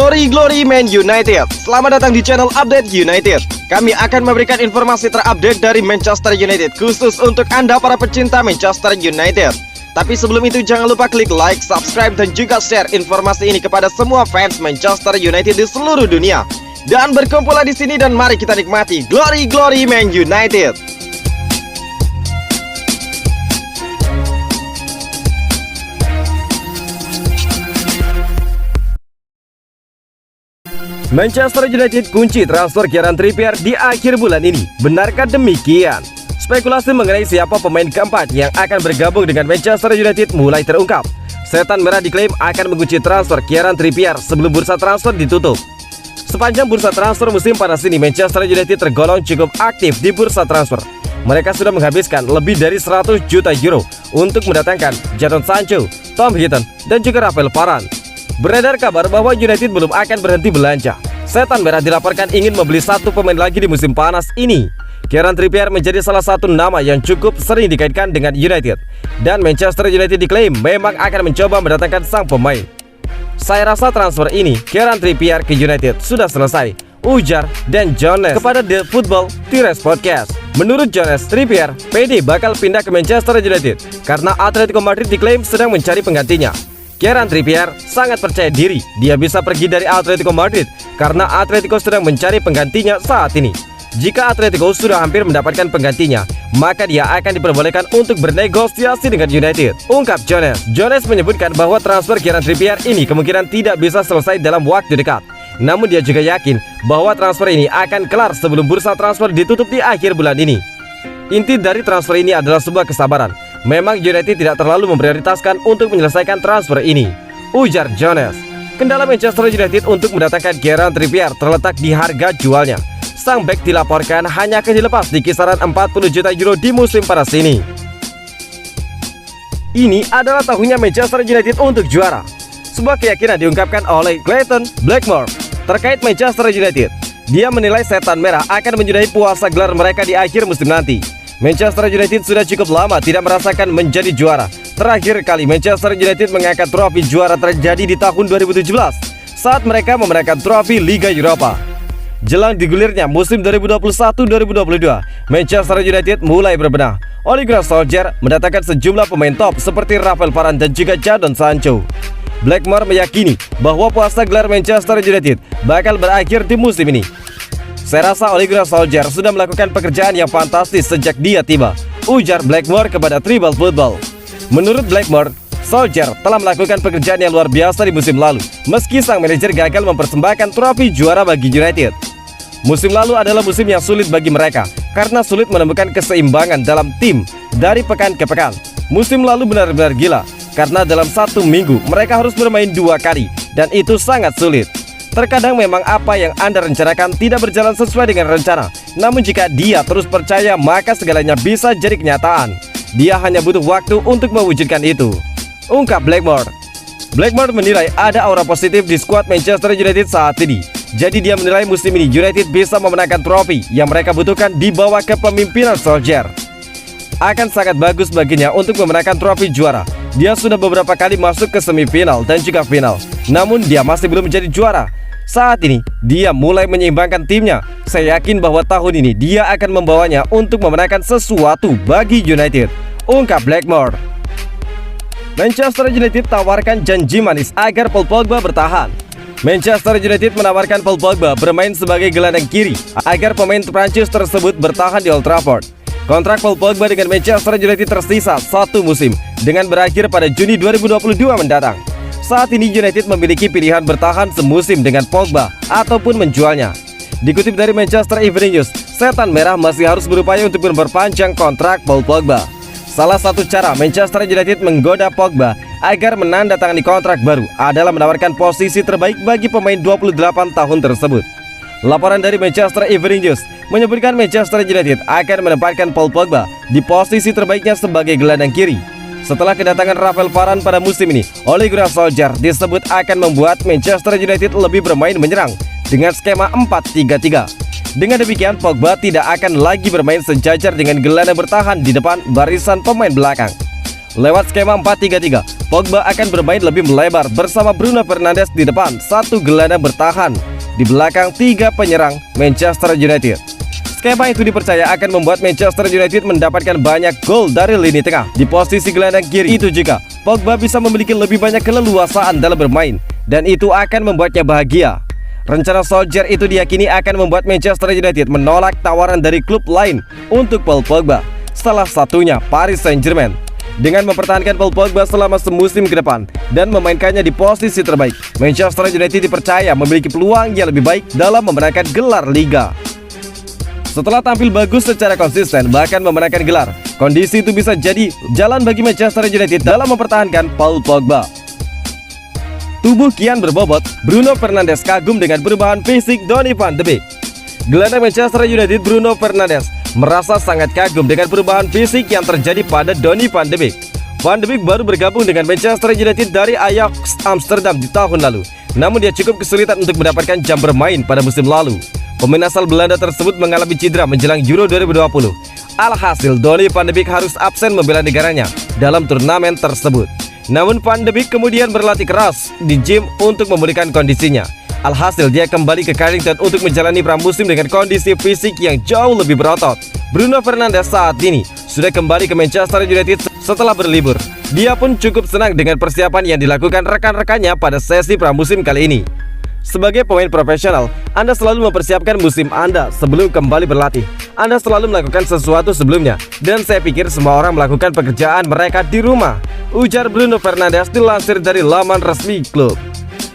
Glory Man United. Selamat datang di channel Update United. Kami akan memberikan informasi terupdate dari Manchester United khusus untuk Anda para pecinta Manchester United. Tapi sebelum itu jangan lupa klik like, subscribe dan juga share informasi ini kepada semua fans Manchester United di seluruh dunia. Dan berkumpullah di sini dan mari kita nikmati Glory Man United. Manchester United kunci transfer Kieran Trippier di akhir bulan ini. Benarkah demikian? Spekulasi mengenai siapa pemain keempat yang akan bergabung dengan Manchester United mulai terungkap. Setan Merah diklaim akan mengunci transfer Kieran Trippier sebelum bursa transfer ditutup. Sepanjang bursa transfer musim panas ini, Manchester United tergolong cukup aktif di bursa transfer. Mereka sudah menghabiskan lebih dari 100 juta euro untuk mendatangkan Jadon Sancho, Tom Heaton, dan juga Rafael Varane. Beredar kabar bahwa United belum akan berhenti belanja. Setan Merah dilaporkan ingin membeli satu pemain lagi di musim panas ini. Kieran Trippier menjadi salah satu nama yang cukup sering dikaitkan dengan United. Dan Manchester United diklaim memang akan mencoba mendatangkan sang pemain. Saya rasa transfer ini Kieran Trippier ke United sudah selesai, ujar Dan Jones kepada The Football Tires Podcast. Menurut Jones, Trippier pede bakal pindah ke Manchester United karena Atletico Madrid diklaim sedang mencari penggantinya. Kieran Trippier sangat percaya diri dia bisa pergi dari Atletico Madrid karena Atletico sedang mencari penggantinya saat ini. Jika Atletico sudah hampir mendapatkan penggantinya, maka dia akan diperbolehkan untuk bernegosiasi dengan United, ungkap Jones. Jones menyebutkan bahwa transfer Kieran Trippier ini kemungkinan tidak bisa selesai dalam waktu dekat. Namun dia juga yakin bahwa transfer ini akan kelar sebelum bursa transfer ditutup di akhir bulan ini. Inti dari transfer ini adalah sebuah kesabaran. Memang United tidak terlalu memprioritaskan untuk menyelesaikan transfer ini, ujar Jones. Kendala Manchester United untuk mendatangkan Kieran Trippier terletak di harga jualnya. Sang bek dilaporkan hanya akan dilepas di kisaran 40 juta euro di musim panas ini. Ini adalah tahunnya Manchester United untuk juara. Sebuah keyakinan diungkapkan oleh Clayton Blackmore terkait Manchester United. Dia menilai Setan Merah akan menyudahi puasa gelar mereka di akhir musim nanti. Manchester United sudah cukup lama tidak merasakan menjadi juara. Terakhir kali Manchester United mengangkat trofi juara terjadi di tahun 2017 saat mereka memenangkan trofi Liga Eropa. Jelang digulirnya musim 2021-2022, Manchester United mulai berbenah. Ole Gunnar Solskjaer mendatangkan sejumlah pemain top seperti Rafael Varane dan juga Jadon Sancho. Blackmore meyakini bahwa puasa gelar Manchester United bakal berakhir di musim ini. Saya rasa Ole Gunnar Solskjaer sudah melakukan pekerjaan yang fantastis sejak dia tiba, ujar Blackmore kepada Tribal Football. Menurut Blackmore, Solskjaer telah melakukan pekerjaan yang luar biasa di musim lalu, meski sang manajer gagal mempersembahkan trofi juara bagi United. Musim lalu adalah musim yang sulit bagi mereka, karena sulit menemukan keseimbangan dalam tim dari pekan ke pekan. Musim lalu benar-benar gila, karena dalam satu minggu mereka harus bermain 2 kali, dan itu sangat sulit. Terkadang memang apa yang Anda rencanakan tidak berjalan sesuai dengan rencana. Namun jika dia terus percaya, maka segalanya bisa jadi kenyataan. Dia hanya butuh waktu untuk mewujudkan itu, ungkap Blackmore. Blackmore menilai ada aura positif di skuad Manchester United saat ini. Jadi dia menilai musim ini United bisa memenangkan trofi yang mereka butuhkan di bawah kepemimpinan Solskjaer. Akan sangat bagus baginya untuk memenangkan trofi juara. Dia sudah beberapa kali masuk ke semifinal dan juga final, namun dia masih belum menjadi juara. Saat ini, dia mulai menyeimbangkan timnya. Saya yakin bahwa tahun ini dia akan membawanya untuk memenangkan sesuatu bagi United, ungkap Blackmore. Manchester United tawarkan janji manis agar Paul Pogba bertahan. Manchester United menawarkan Paul Pogba bermain sebagai gelandang kiri agar pemain Prancis tersebut bertahan di Old Trafford. Kontrak Paul Pogba dengan Manchester United tersisa 1 musim dengan berakhir pada Juni 2022 mendatang. Saat ini United memiliki pilihan bertahan semusim dengan Pogba ataupun menjualnya. Dikutip dari Manchester Evening News, Setan Merah masih harus berupaya untuk memperpanjang kontrak Paul Pogba. Salah satu cara Manchester United menggoda Pogba agar menandatangani kontrak baru adalah menawarkan posisi terbaik bagi pemain 28 tahun tersebut. Laporan dari Manchester Evening News menyebutkan Manchester United akan menempatkan Paul Pogba di posisi terbaiknya sebagai gelandang kiri. Setelah kedatangan Rafael Varane pada musim ini, Ole Gunnar Solskjaer disebut akan membuat Manchester United lebih bermain menyerang dengan skema 4-3-3. Dengan demikian, Pogba tidak akan lagi bermain sejajar dengan gelandang bertahan di depan barisan pemain belakang. Lewat skema 4-3-3, Pogba akan bermain lebih melebar bersama Bruno Fernandes di depan, satu gelandang bertahan di belakang tiga penyerang Manchester United. Skema itu dipercaya akan membuat Manchester United mendapatkan banyak gol dari lini tengah. Di posisi gelandang kiri itu juga, Pogba bisa memiliki lebih banyak keleluasaan dalam bermain, dan itu akan membuatnya bahagia. Rencana Solskjaer itu diyakini akan membuat Manchester United menolak tawaran dari klub lain untuk Paul Pogba, salah satunya Paris Saint-Germain. Dengan mempertahankan Paul Pogba selama semusim ke depan dan memainkannya di posisi terbaik, Manchester United dipercaya memiliki peluang yang lebih baik dalam memenangkan gelar Liga. Setelah tampil bagus secara konsisten bahkan memenangkan gelar, kondisi itu bisa jadi jalan bagi Manchester United dalam mempertahankan Paul Pogba. Tubuh kian berbobot, Bruno Fernandes kagum dengan perubahan fisik Donny van de Beek. Gelandang Manchester United Bruno Fernandes merasa sangat kagum dengan perubahan fisik yang terjadi pada Donny van de Beek. Van de Beek baru bergabung dengan Manchester United dari Ajax Amsterdam di tahun lalu, namun dia cukup kesulitan untuk mendapatkan jam bermain pada musim lalu. Pemain asal Belanda tersebut mengalami cedera menjelang Euro 2020. Alhasil, Donny van de Beek harus absen membela negaranya dalam turnamen tersebut. Namun Van de Beek kemudian berlatih keras di gym untuk memulihkan kondisinya. Alhasil, dia kembali ke Carrington untuk menjalani pramusim dengan kondisi fisik yang jauh lebih berotot. Bruno Fernandes saat ini sudah kembali ke Manchester United setelah berlibur. Dia pun cukup senang dengan persiapan yang dilakukan rekan-rekannya pada sesi pramusim kali ini. Sebagai pemain profesional, Anda selalu mempersiapkan musim Anda sebelum kembali berlatih. Anda selalu melakukan sesuatu sebelumnya, dan saya pikir semua orang melakukan pekerjaan mereka di rumah, ujar Bruno Fernandes dilansir dari laman resmi klub.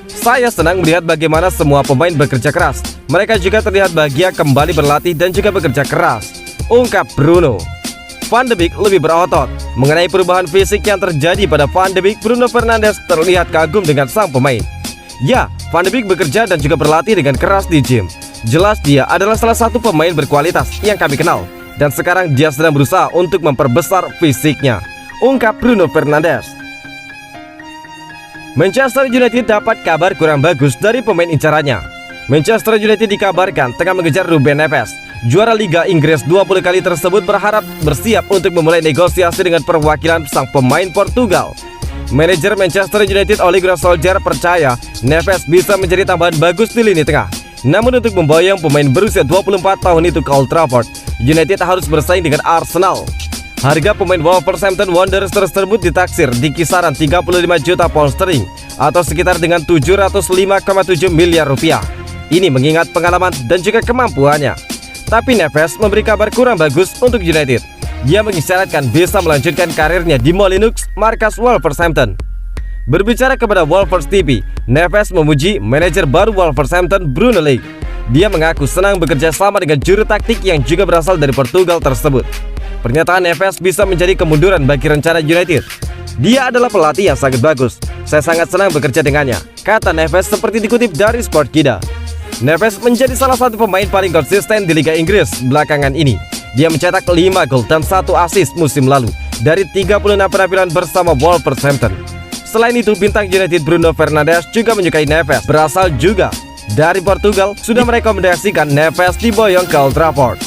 Saya senang melihat bagaimana semua pemain bekerja keras. Mereka juga terlihat bahagia kembali berlatih dan juga bekerja keras, ungkap Bruno. Van de Beek lebih berotot. Mengenai perubahan fisik yang terjadi pada Van de Beek, Bruno Fernandes terlihat kagum dengan sang pemain. Ya, Van de Beek bekerja dan juga berlatih dengan keras di gym. Jelas dia adalah salah satu pemain berkualitas yang kami kenal, dan sekarang dia sedang berusaha untuk memperbesar fisiknya, ungkap Bruno Fernandes. Manchester United dapat kabar kurang bagus dari pemain incarannya. Manchester United dikabarkan tengah mengejar Ruben Neves. Juara Liga Inggris 20 kali tersebut berharap bersiap untuk memulai negosiasi dengan perwakilan sang pemain Portugal. Manajer Manchester United Ole Gunnar Solskjaer percaya Neves bisa menjadi tambahan bagus di lini tengah. Namun untuk memboyong pemain berusia 24 tahun itu ke Old Trafford, United harus bersaing dengan Arsenal. Harga pemain Wolverhampton Wanderers tersebut ditaksir di kisaran 35 juta pound sterling atau sekitar dengan 705,7 miliar rupiah. Ini mengingat pengalaman dan juga kemampuannya. Tapi Neves memberi kabar kurang bagus untuk United. Dia mengisyaratkan bisa melanjutkan karirnya di Molineux, markas Wolverhampton. Berbicara kepada Wolves TV, Neves memuji manajer baru Wolverhampton Bruno Lage. Dia mengaku senang bekerja sama dengan juru taktik yang juga berasal dari Portugal tersebut. Pernyataan Neves bisa menjadi kemunduran bagi rencana United. Dia adalah pelatih yang sangat bagus. Saya sangat senang bekerja dengannya, kata Neves seperti dikutip dari Sportkida. Neves menjadi salah satu pemain paling konsisten di Liga Inggris belakangan ini. Dia mencetak 5 gol dan 1 assist musim lalu dari 36 penampilan bersama Wolverhampton. Selain itu, bintang United Bruno Fernandes juga menyukai Neves. Berasal juga dari Portugal, sudah merekomendasikan Neves diboyong ke Old Trafford.